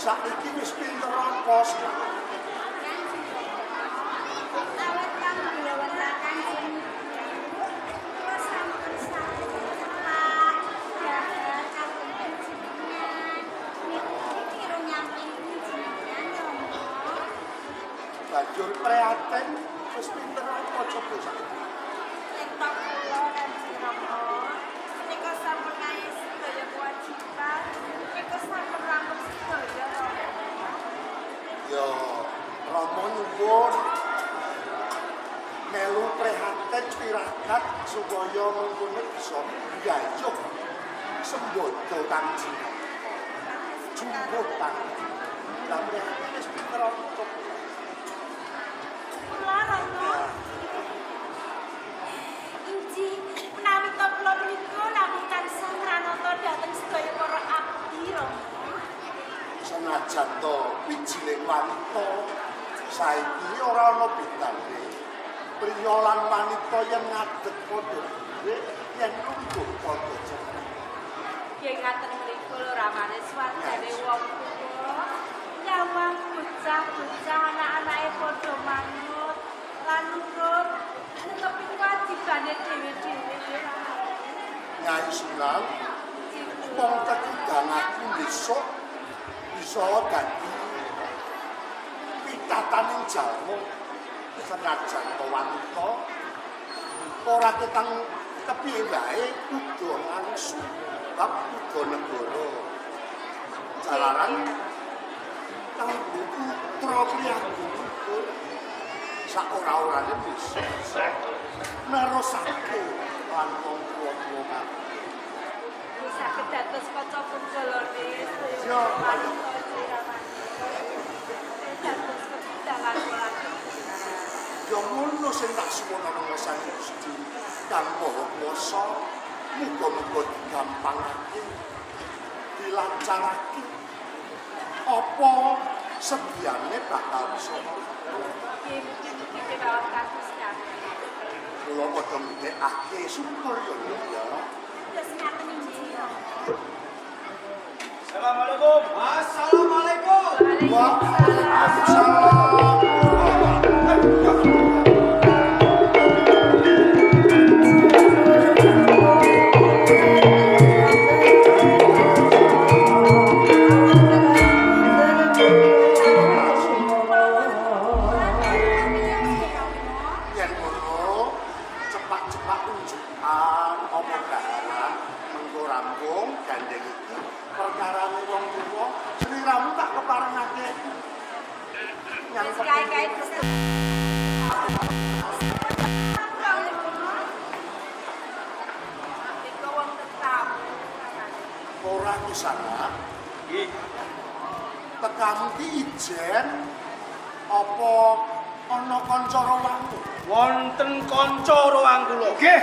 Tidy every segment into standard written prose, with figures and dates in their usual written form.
Saiki wis pinter apa sih? Awet kang dilewataken terus sampun cepat dahat kagem panjenengan niku nyampe panjenengan nomo Banjur prihatin wis pinter apa coba saiki? TikTok kula lan sirama nika sampun kaya sedaya kewajiban nika sampun rampung sedaya Ya, Rama nyuwun melu prihatin tirakat supaya mengkono bisa gayuh sembodo kang jinak. Jumbuh kang. Lah prihatin wis pinter apa coba? kula Rama inji menawi to kula menika namung tansah ngranata dhateng sedaya para abdi Rama Senajan to wijining wanita saiki ora ana bedane. Priya lan wanita yen ngadeg padha dhewe yen lungguh padha cepet. Nggih ngaten mriku lho ramane swargane wong tuwa nyawang bocah-bocah anak-anake padha manut lan nurut netepi kewajibane dhewe-dhewe Nyai Sunan wong ketigang aku besok bisa dadi pitataning jalma senajan to wanita ora ketang kepiye wae kudu langsung bab kudu negara jalaran kang putra priyagung sak ora-orane bisa nerusake lan wong tuwa-tuwa kabeh. saged dados kaca punjalane Ya, dados kedalan lagi ya ngono sing tak suwun ana Sang Gusti kang Maha Kuwasa muga-muga digampangake dilancarake apa sediane bakal bisa mungkin kawat kasus kula padha ndekake syukur ya terus ngaten inji Assalamualaikum. Assalamualaikum. Yen ngono cepat-cepat unjukan apa dalan mengko rampung gandeng iki perkarane wong tuwa sliramu tak keparengake yang kae-kae ora kisana Nggih. tekamu ki ijen apa ana kanca rowamu Wonten kanca rowang kula. Nggih.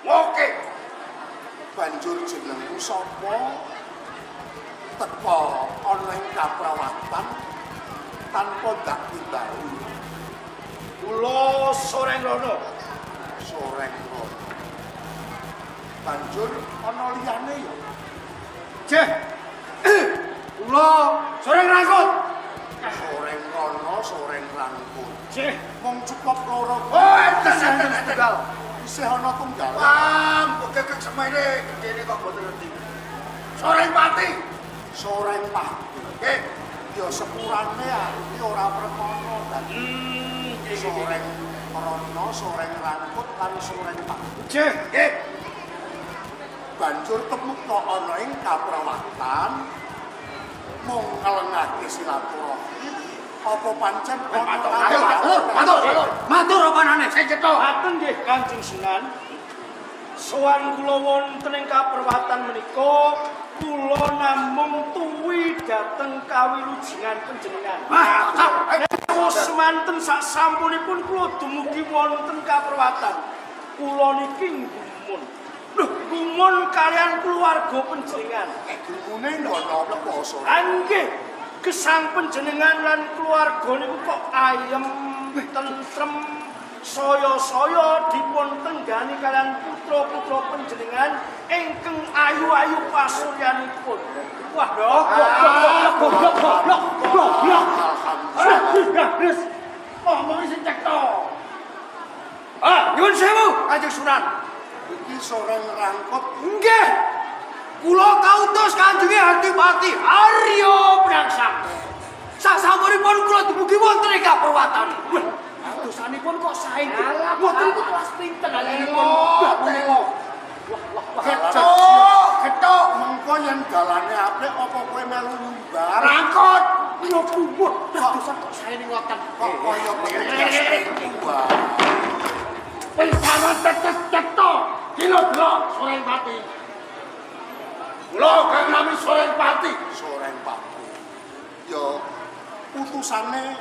Oke. banjur jenengmu sapa teka ana ing kaprawatan tanpa dak tindahu Kula soreng rono. soreng rono banjur ana liyane ya Jeh. Kula soreng rangkut. soreng rono soreng rangkut Jeh. mung cukup loro Oh, enten tunggal. isih ana tunggal Wah, kok semene gedene kok boten ngerti. Soreng pati. soreng pati Nggih. ya sepurane iki ora perkara dadi soreng rono soreng rangkut lan soreng pati Jeh. Nggih. banjur temeka ana ing kaprawatan mung ngelengake silaturahmi apa pancen Matur apa nane sing cetha. Matur nggih Kanjeng Sunan. Sowan kula wonten ing kaperwatan menika kula namung tuwi dhateng kawilujingan panjenengan. Wis semanten sak sampunipun kula dumugi wonten kaperwatan. Kula niki gumun. Lho, gumun kalian keluarga panjenengan. gumune ngono apa sore Nggih, gesang panjenengan lan keluarga niku kok ayem, tentrem, saya dipun tenggani kalian putra-putra panjenengan ingkang ayu-ayu pasuryanipun. Wah, goblok. Wis ngomong sing cetha. Nyuwun sewu, Kanjeng Sunan. Iki sore ngrangkut. Nggih. Kula kautus Kanjenge Adipati Arya Brangsang. Sasampunipun kula dumugi wonten ing kaperwatan. Wah, atusanipun kok sae. Mboten kelas pinten alinipun. Ketok mengko yen dalane apik apa kowe melu nyumbar? Rangkot. Lho kuwuh, atusan kok sae ngoten. Kok kaya pengen wah. Pisanan tetes cetok. Kilo delok Soreng Pati. Kula kang nami Soreng Pati. Soreng Pati. Yo putusane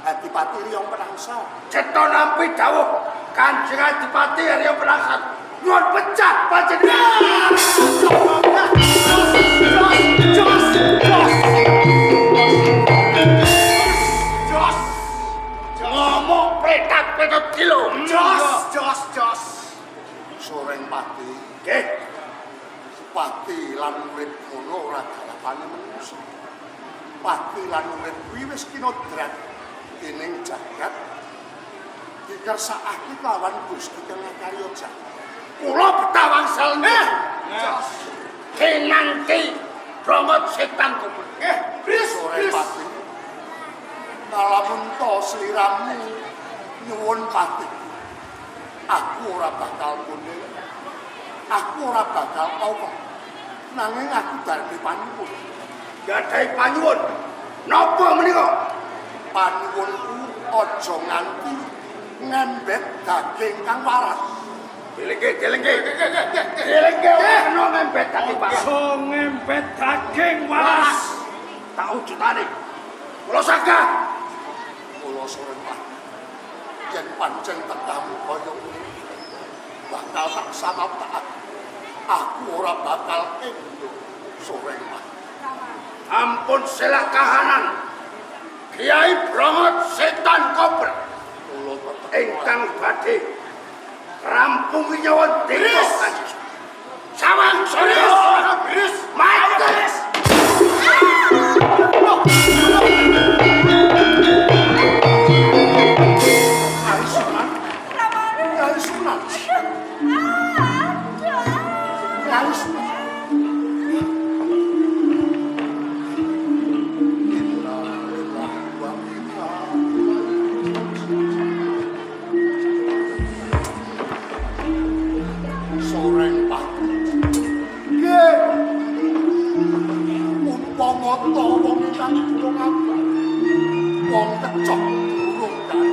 Adipati Riyong Penangsa. Cetok nampi dawuh Kanjeng Adipati Riyong Penangsa. Nyuwun pecah panjenengan. Jos. Ngomong pretat-pretat kilo. Jos. Soreng Pati. Nggih. Pati lan urip ngono ora galapane manusa. Pati lan urip kuwi wis kinodrat dening jagat. Dikersakake lawan Gusti Kang Karya Jagat. Kula betah wangsalne. Kinanti rongot setan kubur. Soreng Pati. Kalamun to sliramu nyuwun Pati. Aku ora bakal mundur. Aku ora bakal apa. Nanging aku darbe panyuwun. Gadhahi panyuwun. Napa menika? Panyuwunku aja nganti ngembet daging kang waras. Dilengke. Dilengke ono ngembet daging waras. Aja ngembet daging waras. Tak wujudane. Kula sagah. Kula Soreng Pati. Yen pancen tekamu kaya ngene. Bakal tak sama taat. Aku ora bakal endo Soreng Pati. Ampun selak kahanan. Kiai Brongot Setan Kober. Kula tetep Ingkang badhe rampung nyawa Dewa Kanjeng. Sawang Soris. Mates. Soreng Pati. Umpama ta wong ingkang durung abang. Wong kecok durung kan.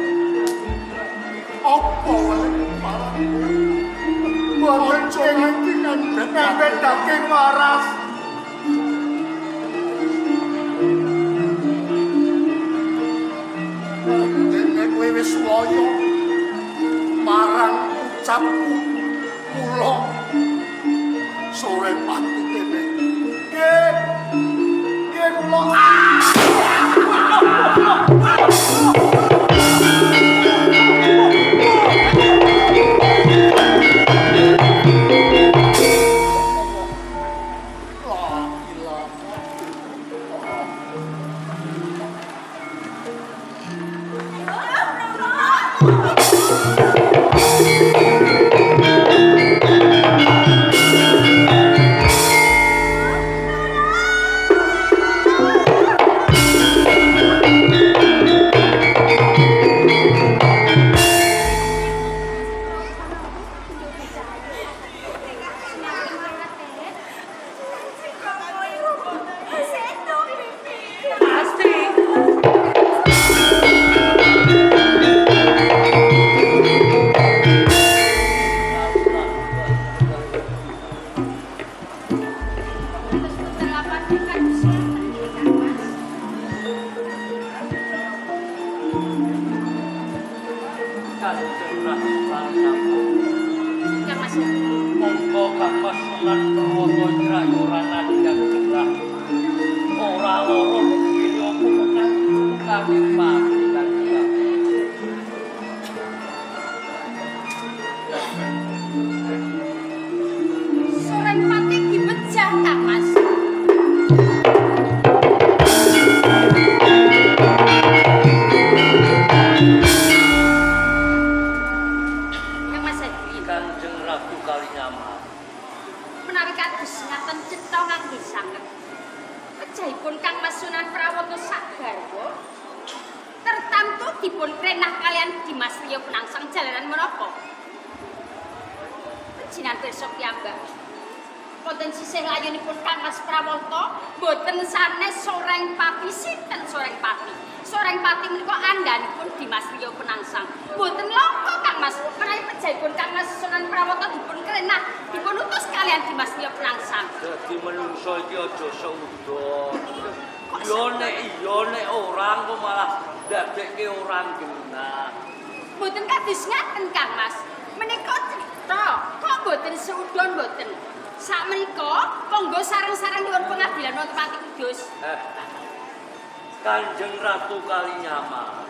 Apa wae marang wong nganti ngembet daging waras. Dene kowe wis loyo marang ucapku kula Soreng Pati kene. Nggih kula. Monggo Bapak Sunan Purwoto Jrayura Nandang Cerah. Ora loro video kumukan kami pati lan dia. pejahipun Kang Mas Sunan Prawata Sagarwa tertamtu dipun krenah kalian Dimas Riyo Penangsang jalaran menapa? Jinan pirsa piyambak. Wonten sisih layunipun Kang Mas Prawata boten sanes Soreng Pati sinten Soreng Pati. Soreng Pati menika andhanipun Dimas Riyo Penangsang. Boten langka Kang Mas, menawi pejahipun Kang Mas Sunan Prawata dipun krenah dipun utus kalian Dimas Riyo Penangsang. Dadi menungso iki aja seudon. Iya nek orang kok malah dadekke orang genah. Boten kados ngaten Kang Mas. Menika cetha, kok boten seudon boten. Sakmenika monggo sareng-sareng nyuwun pengadilan wonten Pati Kudus. Kanjeng Ratu Kalinyama.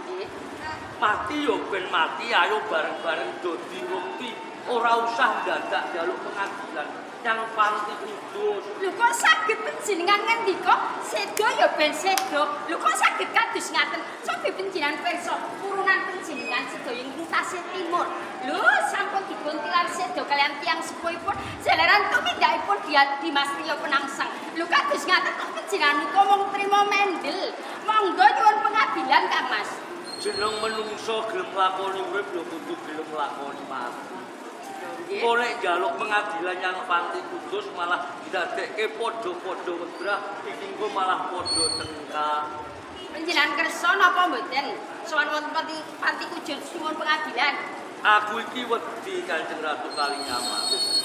Mati yo ben mati, ayo bareng-bareng dadi bukti. Ora usah dadak njaluk pengadilan yang Pati Kudus. Lho kok saged panjenengan ngendika sedo ya ben sedo. Lho kok saged kados ngaten. Cobi panjenengan pirsa purunan panjenengan sedaya ing tasih timur. Lho sampun dipuntilar sedo kalian tiyang sepuhipun jalaran tumindakipun Dimas Riyo Penangsang. Lho kados ngaten kok panjenengan nika mung trima mendel. Monggo nyuwun pengadilan Kang Mas. Jeneng menungso gelem lakoni urip ya kudu gelem lakoni mati. Oleh jaluk pengadilan yang Pati Kudus malah dadekke padha-padha wedrah iki engko malah padha tengkar. Panjenengan kersa napa mboten? Sowan wonten Pati Kudus nyuwun pengadilan. Aku iki wedi Kanjeng Ratu Kalinyama.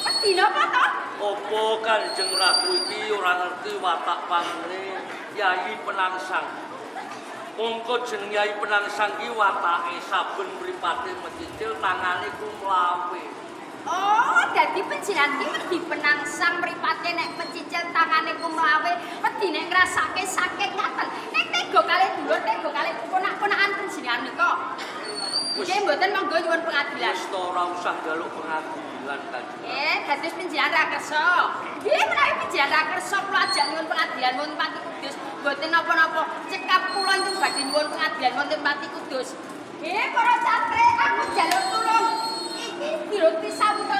Wedi napa to? Apa Kanjeng Ratu iki ora ngerti watak pamane Yai Penangsang. Mongko jeneng Yai Penangsang iki watake saben mripate mencicil tangane ku mlawe. Oh, dadi panjenengan iki wedi Penangsang mripate nek mencicil tangane ku mlawe, wedi nek ngrasake saking ngaten. Nek tega kalih dulur, tega kalih ponak-ponakan panjenengan nika. Nggih mboten monggo nyuwun pengadilan. Wis to ora usah njaluk pengadilan Kanjeng. Dados panjenengan ra kersa. Nggih menawi panjenengan ra kersa kula ajak nyuwun pengadilan wonten Pati Kudus. Mboten napa-napa, cekap kula njung badhe nyuwun pengadilan wonten Pati Kudus. Para santri, aku njaluk tulung. Iki diroti sawuta